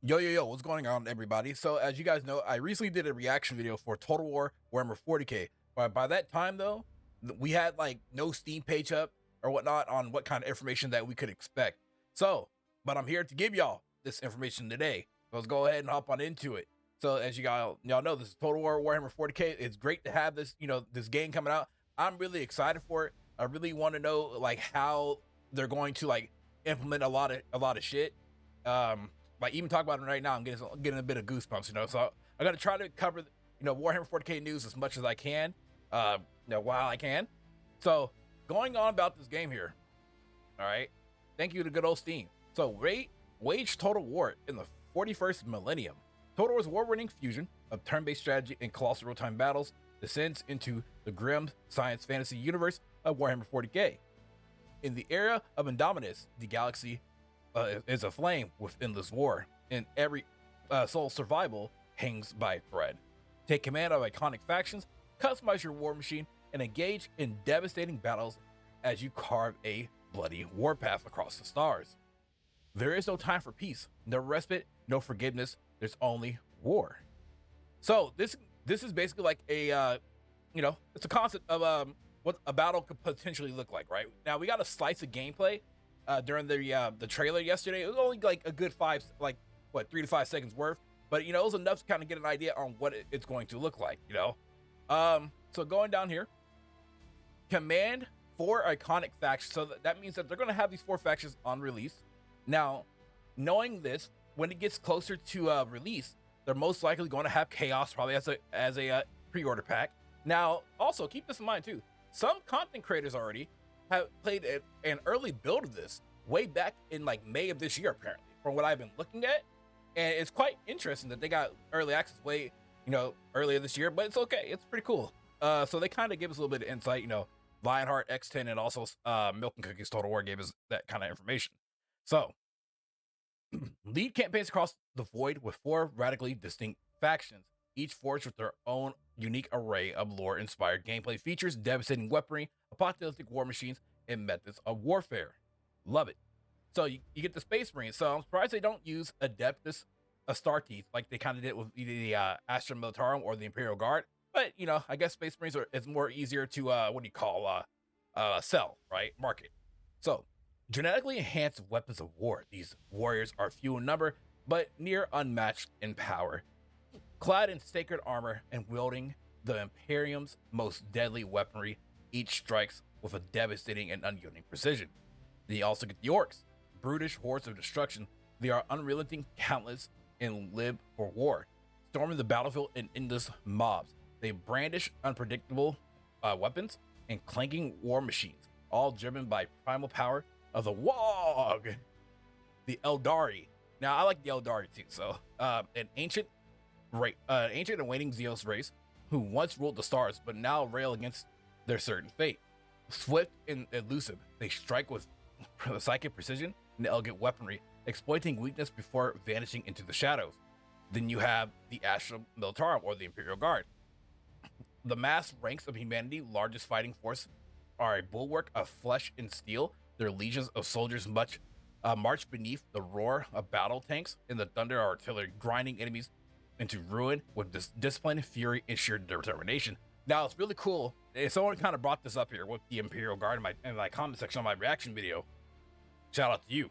Yo, what's going on, everybody? So, as you guys know, I recently did a reaction video for Total War Warhammer 40k. But by that time, though, we had like no Steam page up or whatnot on what kind of information that we could expect. So, but I'm here to give y'all this information today. So let's go ahead and hop on into it. So, as y'all know, this is Total War Warhammer 40k. It's great to have this, this game coming out. I'm really excited for it. I really want to know like how they're going to like implement a lot of shit. Like even talk about it right now, I'm getting a bit of goosebumps, So I'm gonna try to cover, Warhammer 40k news as much as I can, while I can. So going on about this game here, all right. Thank you to good old Steam. So wage Total War in the 41st Millennium. Total War's war-winning fusion of turn-based strategy and colossal real-time battles descends into the grim science fantasy universe of Warhammer 40k. In the era of Indominus, the galaxy is aflame with endless war, and every soul's survival hangs by a thread. Take command of iconic factions, customize your war machine, and engage in devastating battles as you carve a bloody warpath across the stars. There is no time for peace, no respite, no forgiveness. There's only war. So this is basically like a it's a concept of what a battle could potentially look like. Right now, we got a slice of gameplay during the trailer yesterday. It was only like a good 3 to 5 seconds worth, but it was enough to kind of get an idea on what it's going to look like. So going down here, command 4 iconic factions. So that means that they're going to have these 4 factions on release. Now, knowing this, when it gets closer to release, they're most likely going to have chaos probably as a pre-order pack. Now, also keep this in mind too. Some content creators already have played an early build of this way back in like May of this year, apparently, from what I've been looking at. And it's quite interesting that they got early access way, earlier this year, but it's okay. It's pretty cool. So they kind of give us a little bit of insight, Lionheart, X10, and also Milk and Cookies Total War gave us that kind of information. So lead campaigns across the void with 4 radically distinct factions, each forged with their own unique array of lore-inspired gameplay features, devastating weaponry, apocalyptic war machines, and methods of warfare. Love it. So you get the Space Marines. So I'm surprised they don't use Adeptus Astartes like they kind of did with either the Astra Militarum or the Imperial Guard. But I guess Space Marines is more easier to sell, right? Market. So genetically enhanced weapons of war. These warriors are few in number, but near unmatched in power. Clad in sacred armor and wielding the Imperium's most deadly weaponry, each strikes with a devastating and unyielding precision. Then you also get the Orcs, brutish hordes of destruction. They are unrelenting, countless, and live for war, storming the battlefield in endless mobs. They brandish unpredictable weapons and clanking war machines, all driven by primal power of the Wog, the Eldari. Now, I like the Eldari too. So, an ancient and waning Zeus race who once ruled the stars, but now rail against their certain fate. Swift and elusive, they strike with psychic precision and elegant weaponry, exploiting weakness before vanishing into the shadows. Then you have the Astra Militarum, or the Imperial Guard. The mass ranks of humanity, largest fighting force, are a bulwark of flesh and steel. Their legions of soldiers march beneath the roar of battle tanks and the thunder of artillery, grinding enemies into ruin with this discipline, fury, and sheer determination. Now, it's really cool. Someone kind of brought this up here with the Imperial Guard in my comment section on my reaction video. Shout out to you.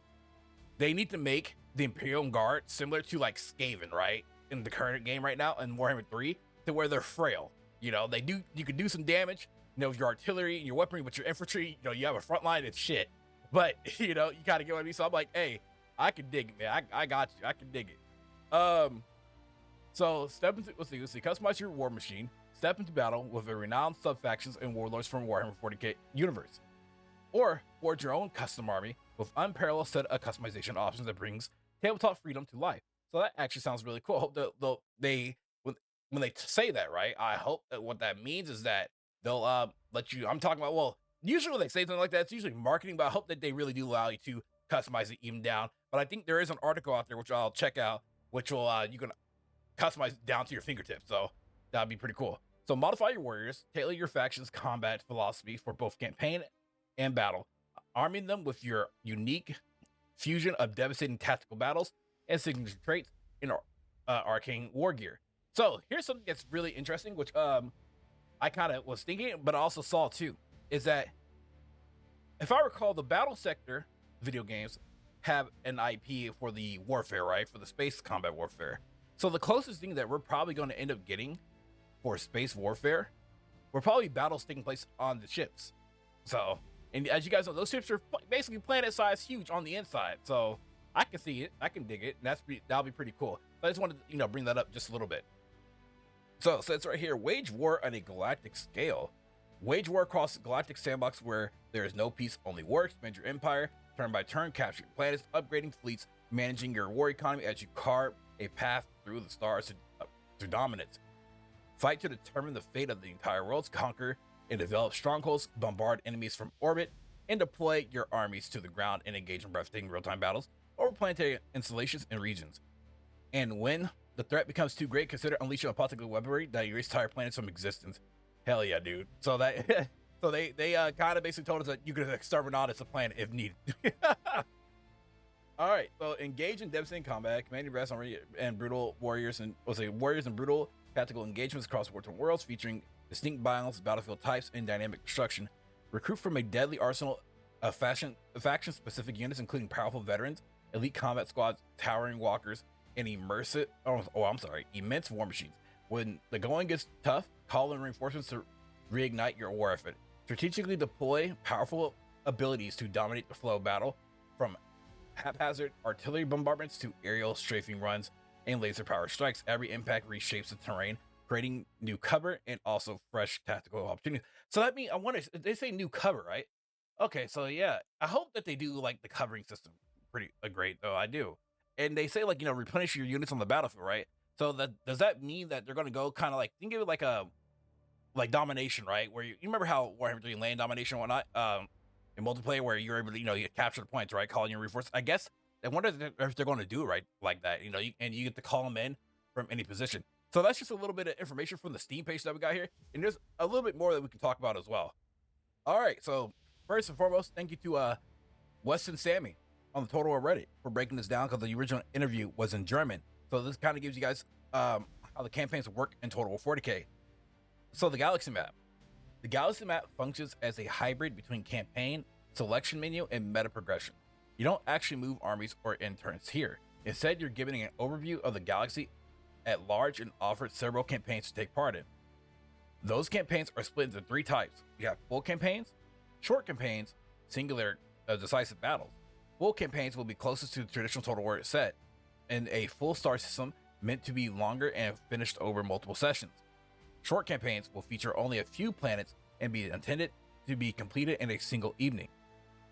They need to make the Imperial Guard similar to like Skaven, right? In the current game right now in Warhammer 3, to where they're frail. You can do some damage, with your artillery and your weaponry, but your infantry, you have a front line, it's shit. But, you kind of get what I mean? So I'm like, hey, I can dig it, man. I got you. I can dig it. So step into, let's see, customize your war machine. Step into battle with a renowned sub-factions and warlords from Warhammer 40k universe. Or forge your own custom army with unparalleled set of customization options that brings tabletop freedom to life. So that actually sounds really cool. I hope when they say that, right, I hope that what that means is that they'll let you, I'm talking about, well, usually when they say something like that, it's usually marketing, but I hope that they really do allow you to customize it even down. But I think there is an article out there, which I'll check out, which will, you can customize down to your fingertips. So that'd be pretty cool. So modify your warriors, tailor your faction's combat philosophy for both campaign and battle. arming them with your unique fusion of devastating tactical battles and signature traits in arcane war gear. So here's something that's really interesting, which I kind of was thinking, but I also saw too, is that if I recall, the battle sector video games have an IP for the warfare, right? For the space combat warfare. So the closest thing that we're probably going to end up getting for space warfare were probably battles taking place on the ships. So, and as you guys know, those ships are basically planet size, huge on the inside. So I can see it, I can dig it, and that'll be pretty cool. So I just wanted to, bring that up just a little bit. So it says right here, wage war on a galactic scale. Wage war across the galactic sandbox where there is no peace, only war. Expand your empire, turn by turn, capturing planets, upgrading fleets, managing your war economy as you carve a path through the stars to dominance. Fight to determine the fate of the entire world, conquer and develop strongholds, bombard enemies from orbit, and deploy your armies to the ground and engage in breathtaking real-time battles over planetary installations and regions. And when the threat becomes too great, consider unleashing a particle weaponry that erases entire planets from existence. Hell yeah, dude. So that so they kind of basically told us that you could exterminate a planet if needed. All right, so engage in devastating combat, commanding brass army and brutal warriors and brutal tactical engagements across war-torn worlds, featuring distinct biomes, battlefield types, and dynamic destruction. Recruit from a deadly arsenal of faction-specific units, including powerful veterans, elite combat squads, towering walkers, and immense war machines. When the going gets tough, call in reinforcements to reignite your war effort. Strategically deploy powerful abilities to dominate the flow of battle, from haphazard artillery bombardments to aerial strafing runs and laser power strikes. Every impact reshapes the terrain, creating new cover and also fresh tactical opportunities. So that means, I wonder, they say new cover, right? Okay, so yeah, I hope that they do like the covering system pretty great, though. I do. And they say, like, replenish your units on the battlefield, right? So does that mean that they're going to go kind of like, think of it like a domination, right? Where you remember how Warhammer 3 land domination and whatnot, in multiplayer, where you're able to, you capture the points, right? Calling your reinforcements. I guess I wonder if they're going to do it right like that, and you get to call them in from any position. So that's just a little bit of information from the Steam page that we got here. And there's a little bit more that we can talk about as well. All right. So first and foremost, thank you to Weston Sammy on the Total War Reddit for breaking this down, because the original interview was in German. So this kind of gives you guys how the campaigns work in Total War 40K. So the Galaxy Map. The Galaxy Map functions as a hybrid between campaign, selection menu, and meta progression. You don't actually move armies or end turns here. Instead, you're given an overview of the galaxy at large and offered several campaigns to take part in. Those campaigns are split into 3 types. You have full campaigns, short campaigns, singular decisive battles. Full campaigns will be closest to the traditional Total War set, and a full star system meant to be longer and finished over multiple sessions. Short campaigns will feature only a few planets and be intended to be completed in a single evening.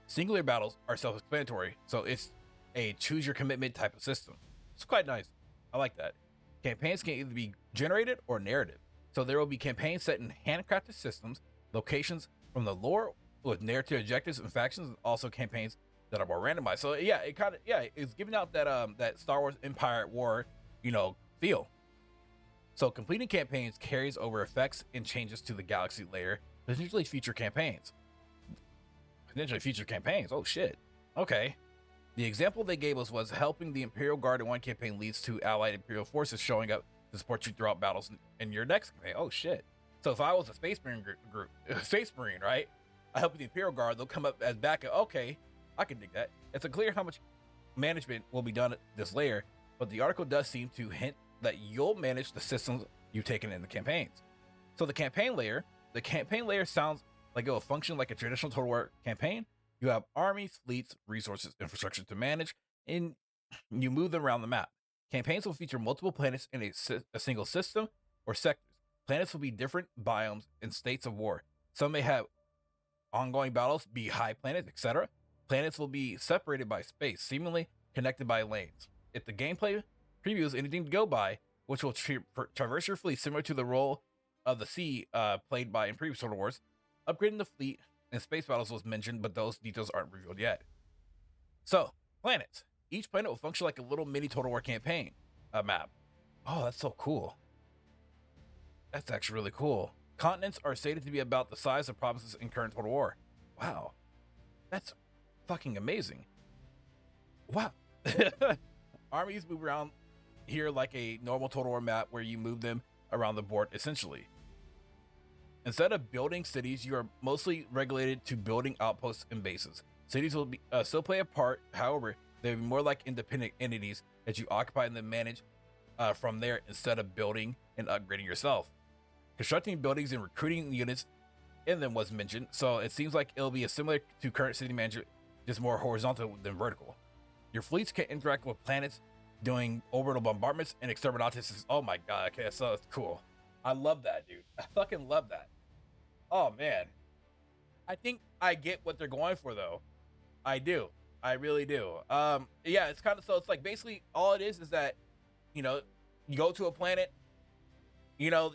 Singular battles are self-explanatory, so it's a choose-your-commitment type of system. It's quite nice. I like that. Campaigns can either be generated or narrative, so there will be campaigns set in handcrafted systems, locations from the lore with narrative objectives and factions, and also campaigns that are more randomized. So yeah, it's giving out that that Star Wars Empire at War, feel. So completing campaigns carries over effects and changes to the galaxy layer, potentially future campaigns. Oh shit. Okay. The example they gave us was helping the Imperial Guard in one campaign leads to allied Imperial forces showing up to support you throughout battles in your next campaign. Oh shit. So if I was a Space Marine Space Marine, right? I help the Imperial Guard, they'll come up as backup. Okay, I can dig that. It's unclear how much management will be done at this layer, but the article does seem to hint that you'll manage the systems you've taken in the campaigns. So the campaign layer sounds like it will function like a traditional Total War campaign. You have armies, fleets, resources, infrastructure to manage, and you move them around the map. Campaigns will feature multiple planets in a single system or sectors. Planets will be different biomes and states of war. Some may have ongoing battles, be high planets, etc. Planets will be separated by space, seemingly connected by lanes. If the gameplay previews anything to go by, which will traverse your fleet similar to the role of the sea played by in previous Total Wars, upgrading the fleet and space battles was mentioned, but those details aren't revealed yet. So, planets. Each planet will function like a little mini Total War campaign map. Oh, that's so cool. That's actually really cool. Continents are stated to be about the size of provinces in current Total War. Wow. That's fucking amazing. Wow. Armies move around here like a normal Total War map where you move them around the board essentially. Instead of building cities, you are mostly regulated to building outposts and bases. Cities will be, still play a part, however, they'll be more like independent entities that you occupy and then manage from there instead of building and upgrading yourself. Constructing buildings and recruiting units in them was mentioned, so it seems like it'll be similar to current city management, just more horizontal than vertical. Your fleets can interact with planets, doing orbital bombardments and exterminatus. Oh my god, okay, so it's cool. I love that, dude. I fucking love that. Oh man. I think I get what they're going for though. I do. I really do. Yeah, it's kind of, so it's like basically all it is that, you know, you go to a planet, you know,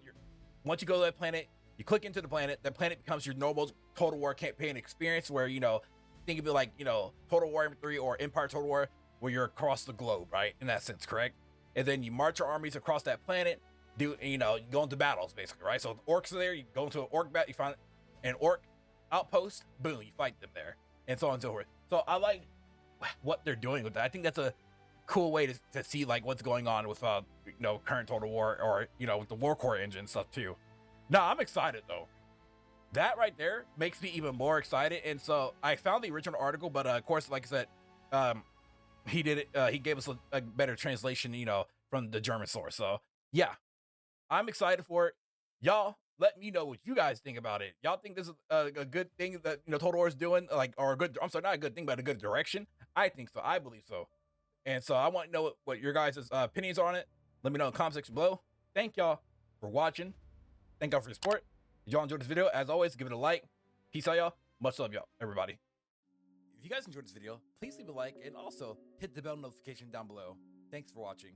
once you go to that planet, you click into the planet, that planet becomes your normal Total War campaign experience where, you know, think of it like, you know, Total War 3 or Empire Total War, where you're across the globe, right? In that sense, correct? And then you march your armies across that planet, you go into battles basically, right? So the orcs are there, you go into an orc battle, you find an orc outpost, boom, you fight them there, and so on and so forth. So I like what they're doing with that. I think that's a cool way to see like what's going on with current Total War, or with the War Core engine stuff too. No, I'm excited though. That right there makes me even more excited. And so I found the original article, but of course, like I said, he did it. He gave us a better translation, from the German source. So yeah, I'm excited for it. Y'all, let me know what you guys think about it. Y'all think this is a good thing that Total War is doing, or a good? I'm sorry, not a good thing, but a good direction. I think so. I believe so. And so I want to know what your guys' opinions are on it. Let me know in the comment section below. Thank y'all for watching. Thank y'all for your support. If y'all enjoyed this video, as always, give it a like. Peace out, y'all. Much love, y'all, everybody. If you guys enjoyed this video, please leave a like and also hit the bell notification down below. Thanks for watching.